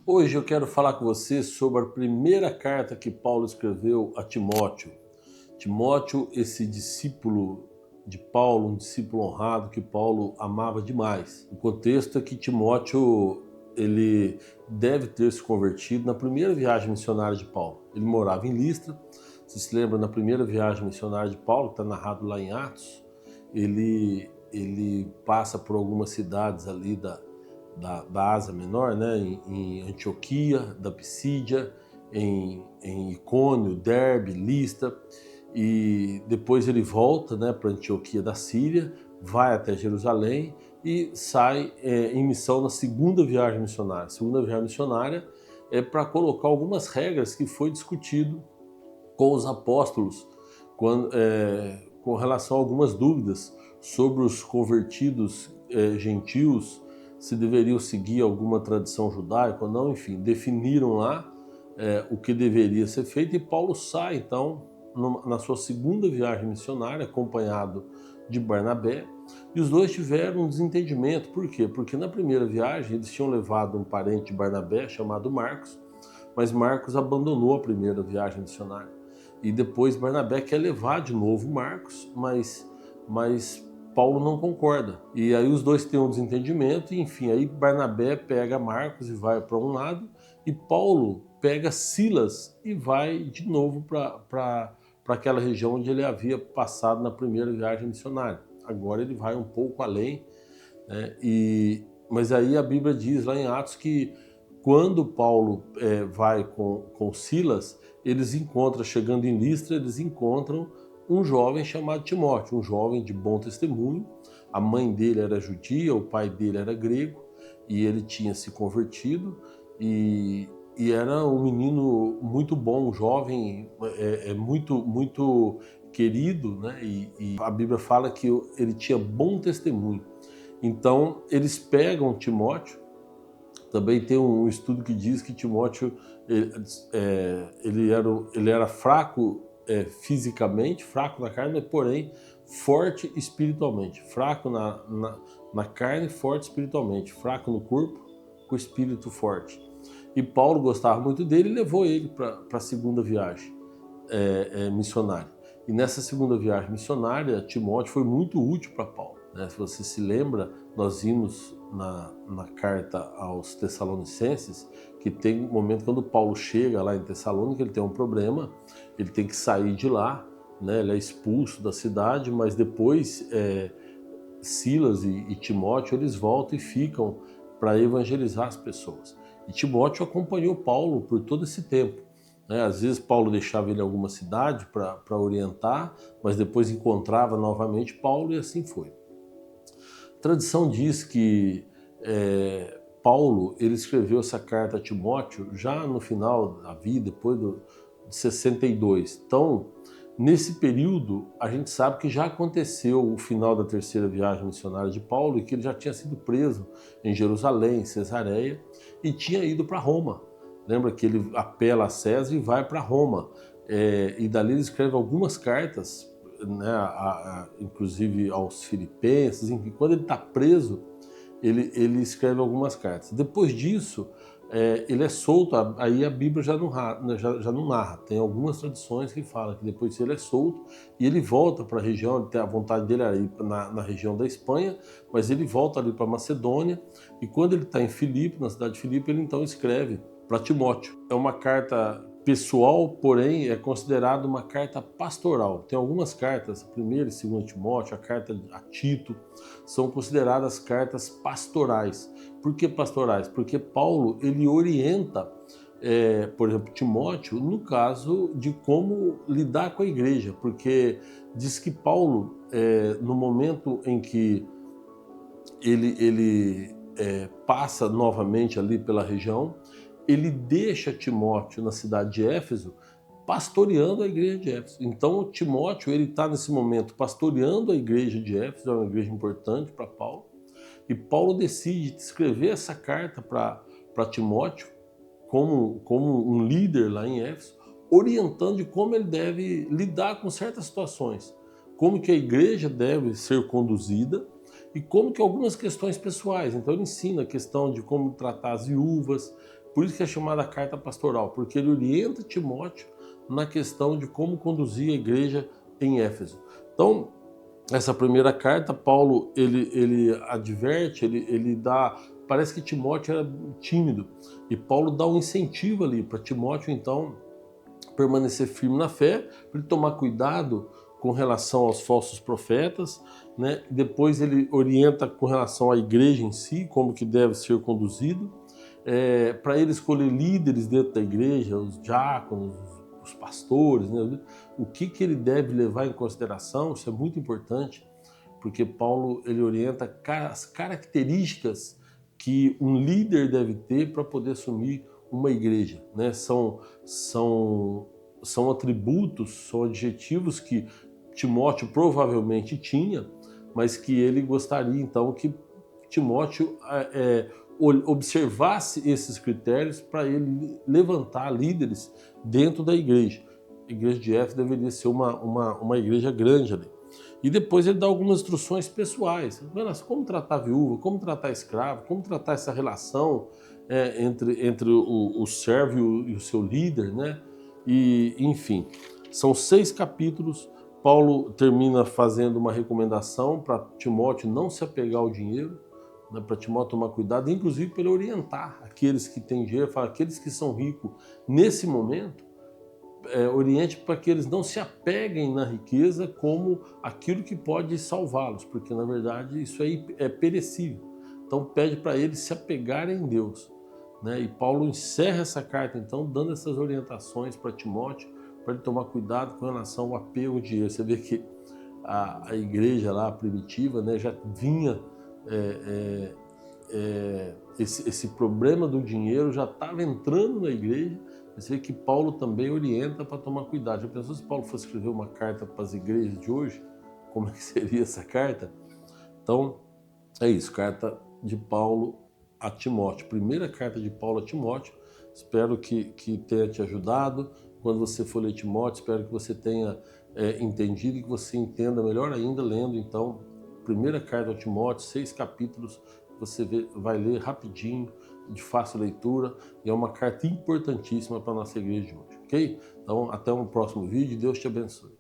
Hoje eu quero falar com você sobre a primeira carta que Paulo escreveu a Timóteo. Timóteo, esse discípulo de Paulo, um discípulo honrado que Paulo amava demais. O contexto é que Timóteo ele deve ter se convertido na primeira viagem missionária de Paulo. Ele morava em Listra. Você se lembra, na primeira viagem missionária de Paulo, que está narrado lá em Atos, ele passa por algumas cidades ali da Ásia Menor, né? em Antioquia, da Pisídia, em Icônio, Derbe, Listra, e depois ele volta, né, para Antioquia da Síria, vai até Jerusalém e sai em missão na segunda viagem missionária. A segunda viagem missionária é para colocar algumas regras que foi discutido com os apóstolos com relação a algumas dúvidas sobre os convertidos gentios, se deveriam seguir alguma tradição judaica ou não, enfim, definiram lá o que deveria ser feito, e Paulo sai, então, na sua segunda viagem missionária, acompanhado de Barnabé, e os dois tiveram um desentendimento. Por quê? Porque na primeira viagem eles tinham levado um parente de Barnabé chamado Marcos, mas Marcos abandonou a primeira viagem missionária. E depois Barnabé quer levar de novo Marcos, mas Paulo não concorda. E aí os dois têm um desentendimento, e enfim, aí Barnabé pega Marcos e vai para um lado, e Paulo pega Silas e vai de novo para aquela região onde ele havia passado na primeira viagem missionária. Agora ele vai um pouco além, né? Mas aí a Bíblia diz lá em Atos que quando Paulo vai com Silas, eles encontram, chegando em Listra, eles encontram um jovem chamado Timóteo, um jovem de bom testemunho. A mãe dele era judia, o pai dele era grego, e ele tinha se convertido, e era um menino muito bom, um jovem muito querido, né? E a Bíblia fala que ele tinha bom testemunho. Então eles pegam Timóteo. Também tem um estudo que diz que Timóteo ele era fraco fisicamente, fraco na carne, mas porém forte espiritualmente. Fraco na carne, forte espiritualmente. Fraco no corpo, com o espírito forte. E Paulo gostava muito dele e levou ele para a segunda viagem missionária. E nessa segunda viagem missionária, Timóteo foi muito útil para Paulo, né? Se você se lembra, nós vimos na carta aos Tessalonicenses que tem um momento quando Paulo chega lá em Tessalônica, ele tem um problema, ele tem que sair de lá, né? Ele é expulso da cidade, mas depois Silas e Timóteo eles voltam e ficam para evangelizar as pessoas. E Timóteo acompanhou Paulo por todo esse tempo. Às vezes Paulo deixava ele em alguma cidade para orientar, mas depois encontrava novamente Paulo, e assim foi. A tradição diz que Paulo ele escreveu essa carta a Timóteo já no final da vida, depois de 62. Então, nesse período, a gente sabe que já aconteceu o final da terceira viagem missionária de Paulo, e que ele já tinha sido preso em Jerusalém, em Cesareia, e tinha ido para Roma. Lembra que ele apela a César e vai para Roma. E dali ele escreve algumas cartas, né, inclusive aos filipenses. Enfim, quando ele está preso, ele escreve algumas cartas. Depois disso, ele é solto. Aí a Bíblia já não narra. Tem algumas tradições que falam que depois ele é solto e ele volta para a região. Ele tem a vontade dele aí na região da Espanha, mas ele volta ali para Macedônia. E quando ele está em Filipe, na cidade de Filipe, ele então escreve para Timóteo. É uma carta pessoal, porém é considerada uma carta pastoral. Tem algumas cartas, a primeira e segunda Timóteo, a carta a Tito, são consideradas cartas pastorais. Por que pastorais? Porque Paulo ele orienta, por exemplo, Timóteo no caso de como lidar com a igreja, porque diz que Paulo, no momento em que ele passa novamente ali pela região, ele deixa Timóteo na cidade de Éfeso pastoreando a igreja de Éfeso. Então Timóteo ele está nesse momento pastoreando a igreja de Éfeso, é uma igreja importante para Paulo, e Paulo decide escrever essa carta para Timóteo como um líder lá em Éfeso, orientando de como ele deve lidar com certas situações, como que a igreja deve ser conduzida e como que algumas questões pessoais. Então ele ensina a questão de como tratar as viúvas, Por isso que é chamada carta pastoral, porque ele orienta Timóteo na questão de como conduzir a igreja em Éfeso. Então, essa primeira carta, Paulo, ele adverte, ele dá... Parece que Timóteo era tímido, e Paulo dá um incentivo ali para Timóteo, então, permanecer firme na fé, para ele tomar cuidado com relação aos falsos profetas, né? Depois ele orienta com relação à igreja em si, como que deve ser conduzido, para ele escolher líderes dentro da igreja, os diáconos, os pastores, né? O que ele deve levar em consideração, isso é muito importante, porque Paulo ele orienta as características que um líder deve ter para poder assumir uma igreja, né? São atributos, são adjetivos que Timóteo provavelmente tinha, mas que ele gostaria então que Timóteo observasse esses critérios para ele levantar líderes dentro da igreja. A igreja de Éfeso deveria ser uma igreja grande ali. E depois ele dá algumas instruções pessoais. Como tratar a viúva, como tratar escravo, como tratar essa relação entre o servo e o seu líder, né? E, enfim, são 6 capítulos. Paulo termina fazendo uma recomendação para Timóteo não se apegar ao dinheiro, né, para Timóteo tomar cuidado, inclusive para ele orientar aqueles que têm dinheiro, fala, aqueles que são ricos nesse momento, oriente para que eles não se apeguem na riqueza como aquilo que pode salvá-los, porque na verdade isso aí é perecível. Então pede para eles se apegarem em Deus, né? E Paulo encerra essa carta então dando essas orientações para Timóteo, para ele tomar cuidado com relação ao apego ao dinheiro. Você vê que a igreja lá primitiva, né, já vinha esse problema do dinheiro já estava entrando na igreja. Você vê que Paulo também orienta para tomar cuidado. Já pensou se Paulo fosse escrever uma carta para as igrejas de hoje? Como é que seria essa carta? Então, é isso, carta de Paulo a Timóteo. Primeira carta de Paulo a Timóteo. Espero que tenha te ajudado. Quando você for ler Timóteo, espero que você tenha entendido e que você entenda melhor ainda lendo, então, primeira carta a Timóteo, 6 capítulos, você vai ler rapidinho, de fácil leitura, e é uma carta importantíssima para a nossa igreja de hoje, ok? Então, até um próximo vídeo, Deus te abençoe.